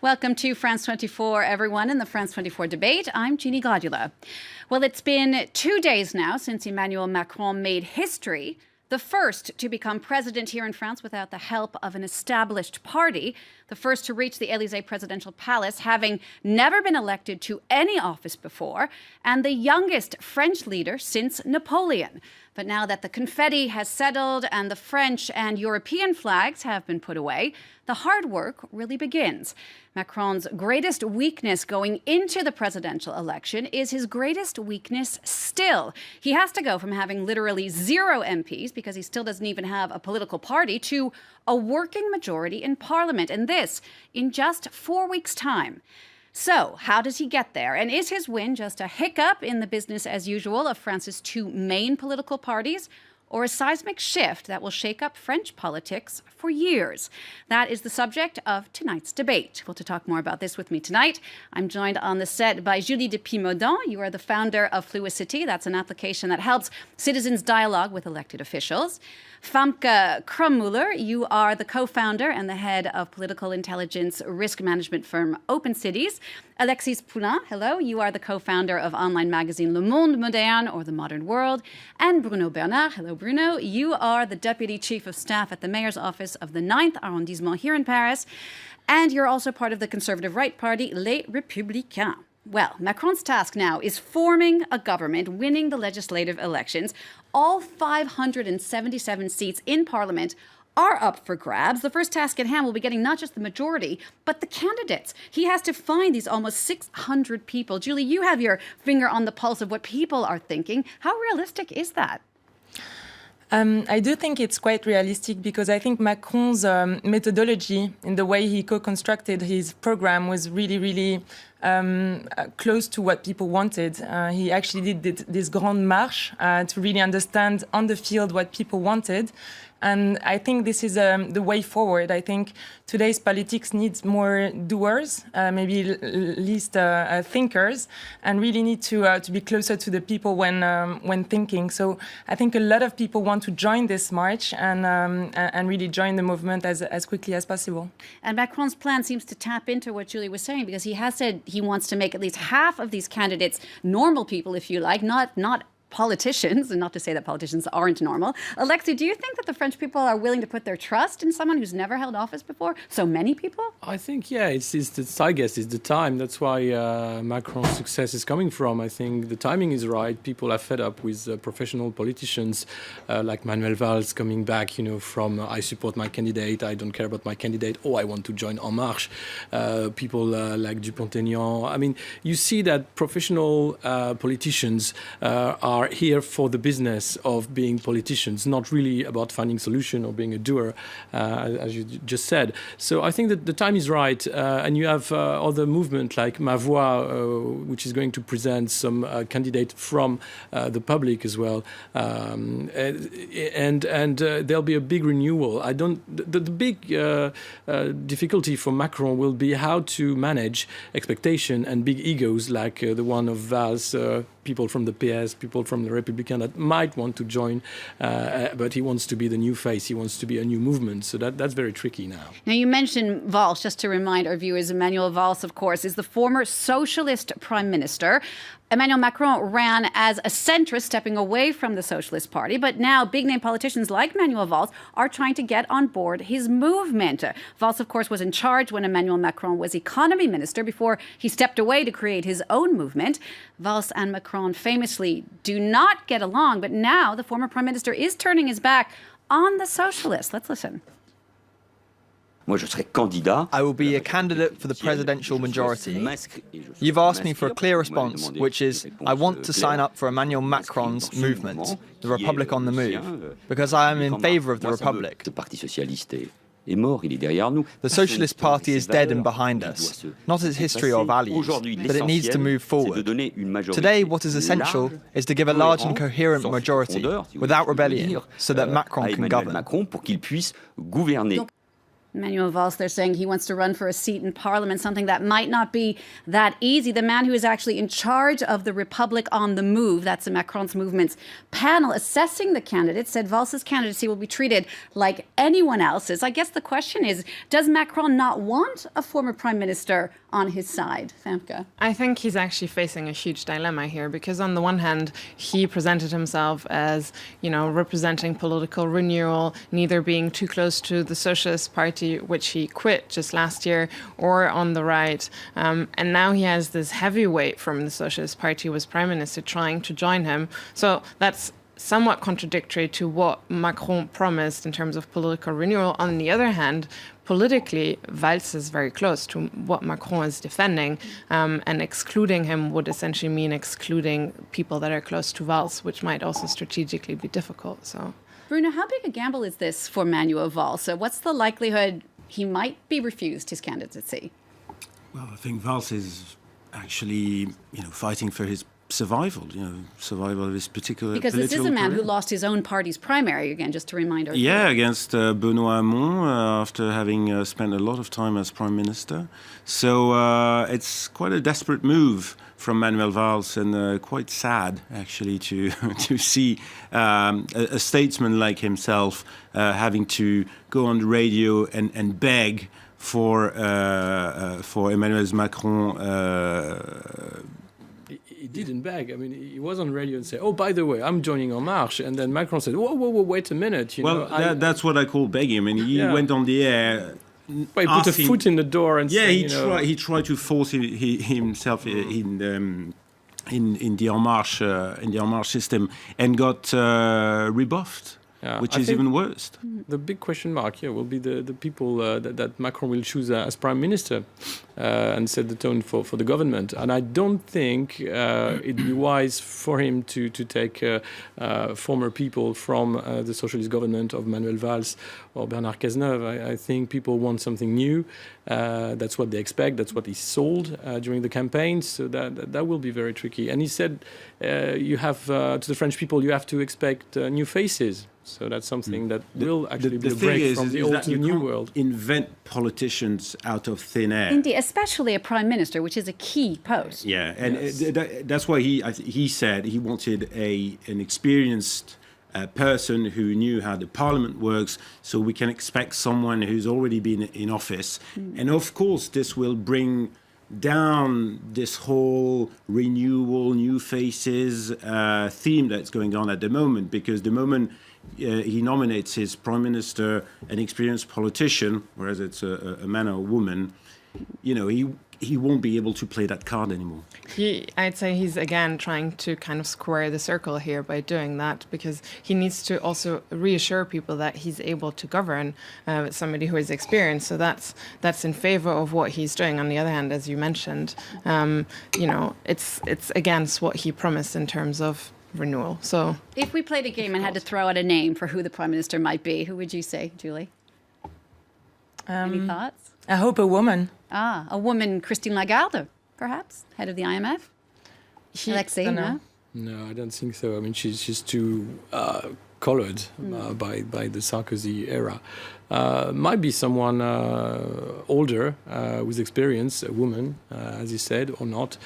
Welcome to France 24, everyone, in the France 24 debate. I'm Jeannie Godula. Well, it's been 2 days now since Emmanuel Macron made history, the first to become president here in France without the help of an established party, the first to reach the Élysée presidential palace, having never been elected to any office before, and the youngest French leader since Napoleon. But now that the confetti has settled and the French and European flags have been put away, the hard work really begins. Macron's greatest weakness going into the presidential election is his greatest weakness still. He has to go from having literally 0 MPs, because he still doesn't even have a political party, to a working majority in parliament, and this in just 4 weeks' time. So, how does he get there? And is his win just a hiccup in the business as usual of France's 2 main political parties, or a seismic shift that will shake up French politics for years? That is the subject of tonight's debate. Well, to talk more about this with me tonight, I'm joined on the set by Julie de Pimodon. You are the founder of Fluicity. That's an application that helps citizens dialogue with elected officials. Famke Krumbmüller, you are the co-founder and the head of political intelligence risk management firm OpenCitiz. Alexis Poulain, hello. You are the co-founder of online magazine Le Monde Moderne, or The Modern World. And Bruno Bernard, hello Bruno. You are the deputy chief of staff at the mayor's office of the 9th arrondissement here in Paris. And you're also part of the conservative right party, Les Républicains. Well, Macron's task now is forming a government, winning the legislative elections. All 577 seats in parliament are up for grabs. The first task at hand will be getting not just the majority, but the candidates. He has to find these almost 600 people. Julie, you have your finger on the pulse of what people are thinking. How realistic is that? I do think it's quite realistic, because I think Macron's methodology in the way he co-constructed his program was really close to what people wanted. He actually did this Grande Marche to really understand on the field what people wanted. And I think this is the way forward. I think today's politics needs more doers, maybe least thinkers, and really need to be closer to the people when thinking. So I think a lot of people want to join this march and really join the movement as quickly as possible. And Macron's plan seems to tap into what Julie was saying, because he has said he wants to make at least half of these candidates normal people, if you like, not politicians, and not to say that politicians aren't normal. Alexi, do you think that the French people are willing to put their trust in someone who's never held office before? So many people? I think, yeah, I guess it's the time. That's why Macron's success is coming from. I think the timing is right. People are fed up with professional politicians like Manuel Valls coming back, from I support my candidate, I don't care about my candidate, I want to join En Marche. People like Dupont-Aignan. I mean, you see that professional politicians are here for the business of being politicians, not really about finding solution or being a doer, as you just said. So I think that the time is right, and you have other movement like Ma Voix, which is going to present some candidate from the public as well, and there'll be a big renewal. The big difficulty for Macron will be how to manage expectation and big egos like the one of Valls, people from the PS, people from the Républicains that might want to join, but he wants to be the new face. He wants to be a new movement. So that's very tricky now. Now, you mentioned Valls. Just to remind our viewers, Emmanuel Valls, of course, is the former socialist prime minister. Emmanuel Macron ran as a centrist, stepping away from the Socialist Party. But now big-name politicians like Emmanuel Valls are trying to get on board his movement. Valls, of course, was in charge when Emmanuel Macron was economy minister before he stepped away to create his own movement. Valls and Macron famously do not get along, but now the former prime minister is turning his back on the socialists. Let's listen. I will be a candidate for the presidential majority. You've asked me for a clear response, which is I want to sign up for Emmanuel Macron's movement, the Republic on the Move, because I am in favour of the Republic. The Socialist Party is dead and behind us, not its history or values, but it needs to move forward. Today, what is essential is to give a large and coherent majority, without rebellion, so that Macron can govern. Emmanuel Valls, they're saying he wants to run for a seat in Parliament, something that might not be that easy. The man who is actually in charge of the Republic on the Move, that's the Macron's movement's panel, assessing the candidates, said Valls' candidacy will be treated like anyone else's. I guess the question is, does Macron not want a former prime minister on his side? Famke? I think he's actually facing a huge dilemma here, because on the one hand, he presented himself as, representing political renewal, neither being too close to the Socialist Party, which he quit just last year, or on the right. And now he has this heavyweight from the Socialist Party who was prime minister trying to join him. So that's somewhat contradictory to what Macron promised in terms of political renewal. On the other hand, politically, Valls is very close to what Macron is defending, and excluding him would essentially mean excluding people that are close to Valls, which might also strategically be difficult. So, Bruno, how big a gamble is this for Emmanuel Valls? So what's the likelihood he might be refused his candidacy? Well, I think Valls is actually, fighting for his survival, survival of his particular because this is a man career. who lost his own party's primary, again, just to remind our Yeah, against Benoît Hamon, after having spent a lot of time as prime minister. So it's quite a desperate move from Manuel Valls, and quite sad, actually, to to see a statesman like himself having to go on the radio and beg for Emmanuel Macron. He didn't beg. I mean, he was on radio and said, "Oh, by the way, I'm joining En Marche," and then Macron said, "Whoa, wait a minute." That's what I call begging. I mean, he went on the air. He put a foot in the door and he tried to force himself in the En Marche system, and got rebuffed. Which is even worse. The big question mark here will be the people that Macron will choose as prime minister and set the tone for the government. And I don't think it'd be wise for him to take former people from the socialist government of Manuel Valls or Bernard Cazeneuve. I think people want something new. That's what they expect. That's what he sold during the campaign. So that will be very tricky. And he said, you have to the French people, you have to expect new faces. So that's something that will actually be a break from the old to the new world. Invent politicians out of thin air. Indeed, especially a prime minister, which is a key post. Yeah, and that's why he said he wanted an experienced person who knew how the parliament works, so we can expect someone who's already been in office. And of course, this will bring down this whole renewal, new faces theme that's going on at the moment, because the moment he nominates his prime minister an experienced politician, whereas it's a man or a woman, he won't be able to play that card anymore. I'd say he's again trying to kind of square the circle here by doing that, because he needs to also reassure people that he's able to govern with somebody who is experienced. So that's in favor of what he's doing. On the other hand, as you mentioned, it's against what he promised in terms of renewal. So if we played a game and had to throw out a name for who the prime minister might be, who would you say, Julie? Any thoughts? I hope a woman. A woman, Christine Lagarde, perhaps, head of the IMF? Alexei, no? No, I don't think so. I mean, she's too colored by the Sarkozy era. Might be someone older with experience, a woman, as you said, or not,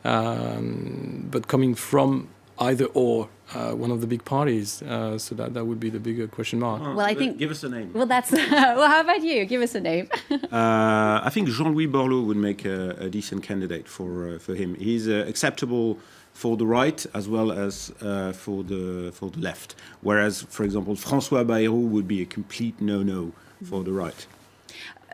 but coming from either or one of the big parties, so that would be the bigger question mark. Well, I think give us a name. Well, that's well. How about you? Give us a name. I think Jean-Louis Borloo would make a decent candidate for him. He's acceptable for the right as well as for the left. Whereas, for example, François Bayrou would be a complete no-no for the right.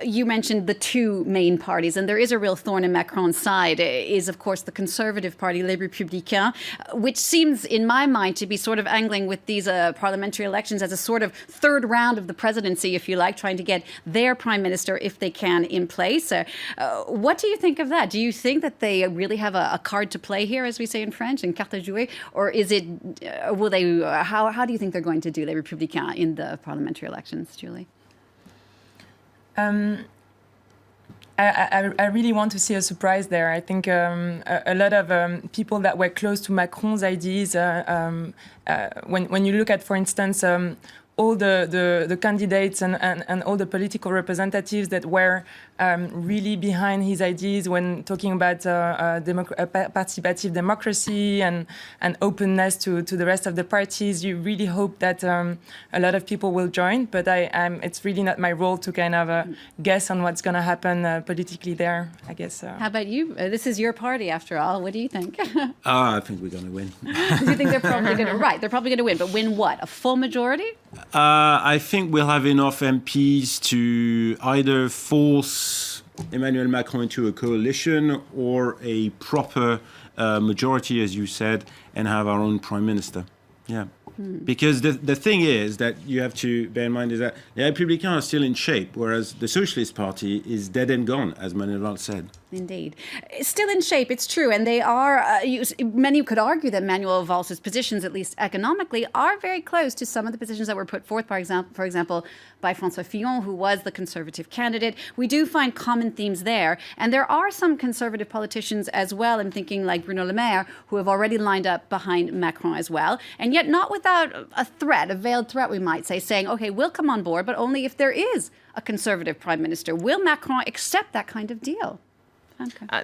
You mentioned the two main parties, and there is a real thorn in Macron's side, is, of course, the Conservative Party, Les Républicains, which seems, in my mind, to be sort of angling with these parliamentary elections as a sort of third round of the presidency, if you like, trying to get their prime minister, if they can, in place. What do you think of that? Do you think that they really have a card to play here, as we say in French, and carte à jouer? Or is it, will they, how do you think they're going to do, Les Républicains, in the parliamentary elections, Julie? I really want to see a surprise there. I think a lot of people that were close to Macron's ideas, when you look at, for instance, all the candidates and all the political representatives that were really behind his ideas when talking about participative democracy and openness to the rest of the parties. You really hope that a lot of people will join, but it's really not my role to kind of guess on what's going to happen politically there, I guess. How about you? This is your party, after all. What do you think? I think we're going to win. You think they're probably going to? Right, they're probably going to win, but win what? A full majority? I think we'll have enough MPs to either force Emmanuel Macron into a coalition or a proper majority, as you said, and have our own prime minister. Yeah. Because the thing is that you have to bear in mind is that the Républicains are still in shape, whereas the Socialist Party is dead and gone, as Manuel Valls said. Indeed. Still in shape, it's true. And they are, many could argue that Manuel Valls' positions, at least economically, are very close to some of the positions that were put forth, for example, by François Fillon, who was the Conservative candidate. We do find common themes there. And there are some Conservative politicians as well, I'm thinking like Bruno Le Maire, who have already lined up behind Macron as well. And yet not without a threat, a veiled threat, we might say, saying, OK, we'll come on board, but only if there is a Conservative prime minister. Will Macron accept that kind of deal?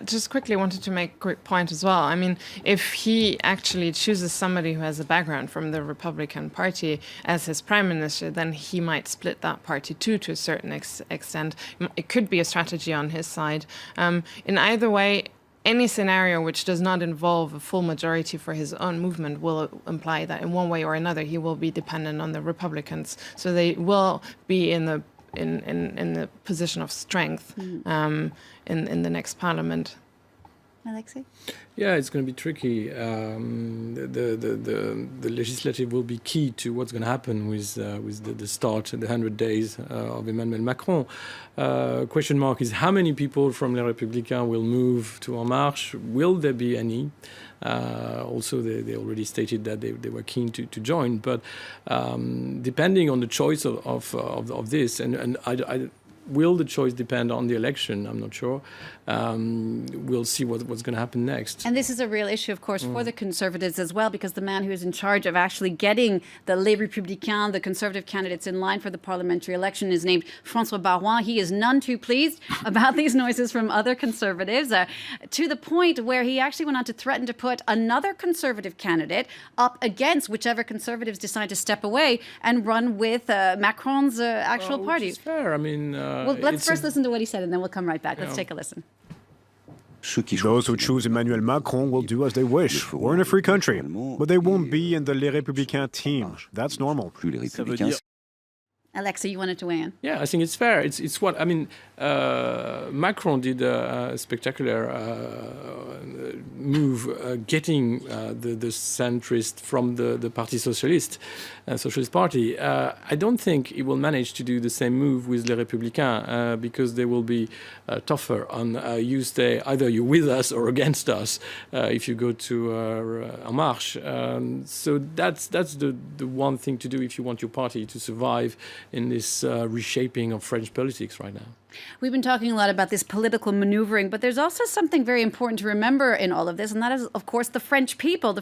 Just quickly wanted to make a quick point as well. I mean, if he actually chooses somebody who has a background from the Republican Party as his prime minister, then he might split that party too, to a certain extent. It could be a strategy on his side. In either way, any scenario which does not involve a full majority for his own movement will imply that in one way or another he will be dependent on the Republicans. So they will be in the position of strength in the next parliament. Alexei? Yeah, it's going to be tricky. The legislative will be key to what's going to happen with the start, the 100 days of Emmanuel Macron. Question mark is how many people from Les Républicains will move to En Marche? Will there be any? Also, they already stated that they were keen to join, but depending on the choice of this, and will the choice depend on the election? I'm not sure. We'll see what's going to happen next. And this is a real issue, of course, for the Conservatives as well, because the man who is in charge of actually getting the Les Républicains, the Conservative candidates, in line for the parliamentary election is named François Baroin. He is none too pleased about these noises from other Conservatives, to the point where he actually went on to threaten to put another Conservative candidate up against whichever Conservatives decide to step away and run with Macron's actual party. Which is fair. I mean, well, let's first listen to what he said, and then we'll come right back. Let's take a listen. Those who choose Emmanuel Macron will do as they wish. We're in a free country, but they won't be in the Les Républicains team. That's normal. Alexei, you wanted to weigh in? Yeah, I think it's fair. It's what I mean. Macron did a spectacular move, getting the centrist from the Parti Socialiste, Socialist Party. I don't think he will manage to do the same move with Les Républicains because they will be tougher on you stay either you're with us or against us if you go to En Marche. So that's the one thing to do if you want your party to survive in this reshaping of French politics right now. We've been talking a lot about this political maneuvering, but there's also something very important to remember in all of this, and that is, of course, the French people,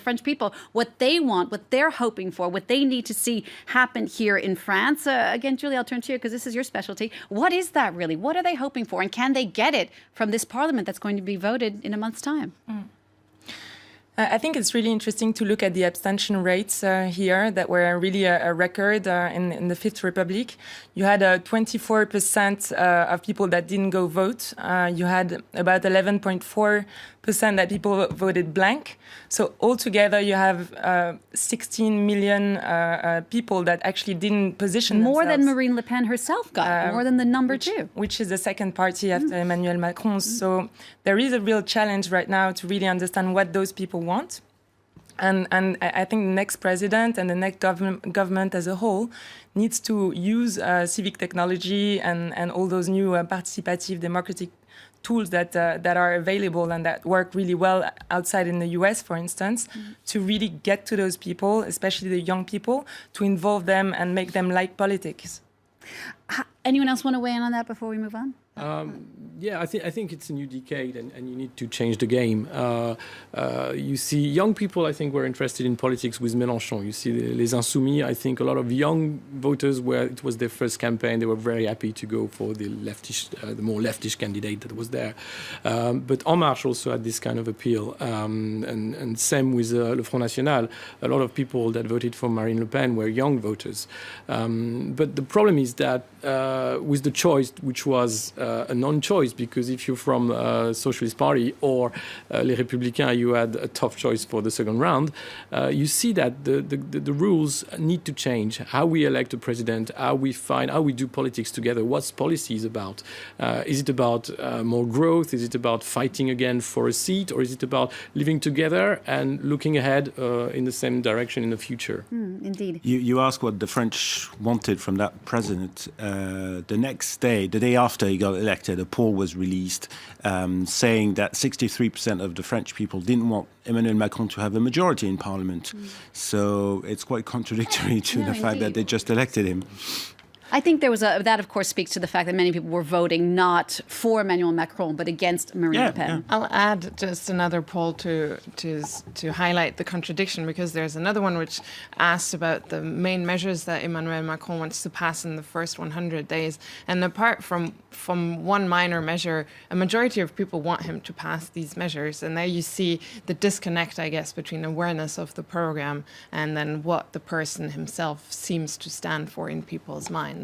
what they want, what they're hoping for, what they need to see happen here in France. Again, Julie, I'll turn to you because this is your specialty. What is that really? What are they hoping for? And can they get it from this parliament that's going to be voted in a month's time? I think it's really interesting to look at the abstention rates here that were really a record in the Fifth Republic. You had 24% of people that didn't go vote. You had about 11.4% that people voted blank. So altogether, you have 16 million people that actually didn't position themselves. More than Marine Le Pen herself got, more than the number two. Which is the second party after Emmanuel Macron. So there is a real challenge right now to really understand what those people want. And I think the next president and the next government as a whole needs to use civic technology and all those new participative democratic tools that are available and that work really well outside in the US, for instance, to really get to those people, especially the young people, to involve them and make them like politics. Anyone else want to weigh in on that before we move on? Yeah, I think it's a new decade, and you need to change the game. You see, young people, I think, were interested in politics with Mélenchon. You see, Les Insoumis, I think a lot of young voters, where it was their first campaign, they were very happy to go for the more leftish candidate that was there. But En Marche also had this kind of appeal, and same with Le Front National. A lot of people that voted for Marine Le Pen were young voters. But the problem is that with the choice, which was a non-choice, because if you're from Socialist Party or Les Républicains, you had a tough choice for the second round. You see that the rules need to change. How we elect a president, how we do politics together, what's policy about. Is it about more growth? Is it about fighting again for a seat? Or is it about living together and looking ahead in the same direction in the future? Indeed. You ask what the French wanted from that president. The next day, the day after he got elected, a poll was released saying that 63% of the French people didn't want Emmanuel Macron to have a majority in parliament. So it's quite contradictory to the fact that they just elected him. I think there was that, of course, speaks to the fact that many people were voting not for Emmanuel Macron, but against Marine Le Pen. Yeah. I'll add just another poll to highlight the contradiction, because there's another one which asked about the main measures that Emmanuel Macron wants to pass in the first 100 days. And apart from one minor measure, a majority of people want him to pass these measures. And there you see the disconnect, I guess, between awareness of the program and then what the person himself seems to stand for in people's minds.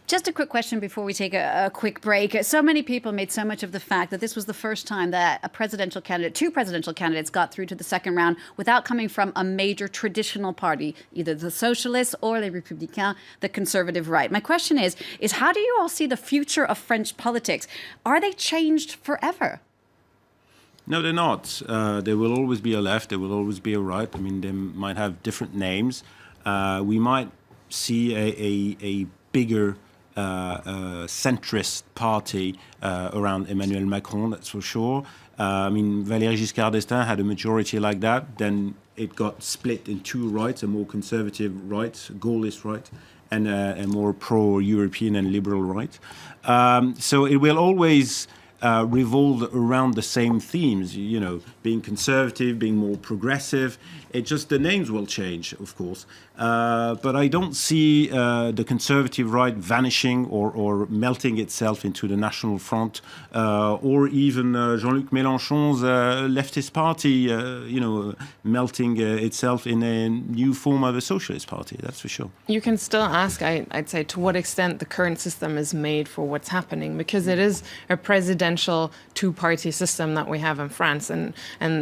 Just a quick question before we take a quick break. So many people made so much of the fact that this was the first time that two presidential candidates got through to the second round without coming from a major traditional party, either the Socialists or Les Républicains, the conservative right. My question is how do you all see the future of French politics? Are they changed forever? No, they're not. There will always be a left. There will always be a right. I mean, they might have different names. We might see a bigger centrist party around Emmanuel Macron, that's for sure. I mean, Valéry Giscard d'Estaing had a majority like that. Then it got split in two rights, a more conservative right, Gaullist right, and a more pro-European and liberal right. So it will always revolve around the same themes, you know, being conservative, being more progressive. It just, the names will change, of course. But I don't see the conservative right vanishing or melting itself into the National Front, or even Jean-Luc Mélenchon's leftist party, melting itself in a new form of a socialist party, that's for sure. You can still ask, I'd say, to what extent the current system is made for what's happening, because it is a presidential two-party system that we have in France, and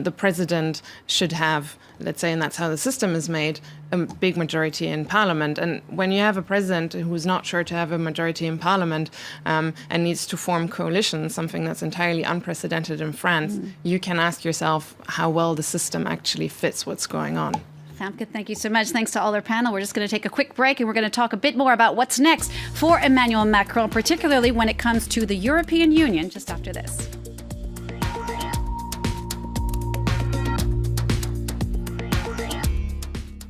the president should have, let's say, and that's how the system is made, a big majority in parliament. And when you have a president who's not sure to have a majority in parliament and needs to form coalitions, something that's entirely unprecedented in France, you can ask yourself how well the system actually fits what's going on. Famke, thank you so much. Thanks to all our panel. We're just going to take a quick break and we're going to talk a bit more about what's next for Emmanuel Macron, particularly when it comes to the European Union, just after this.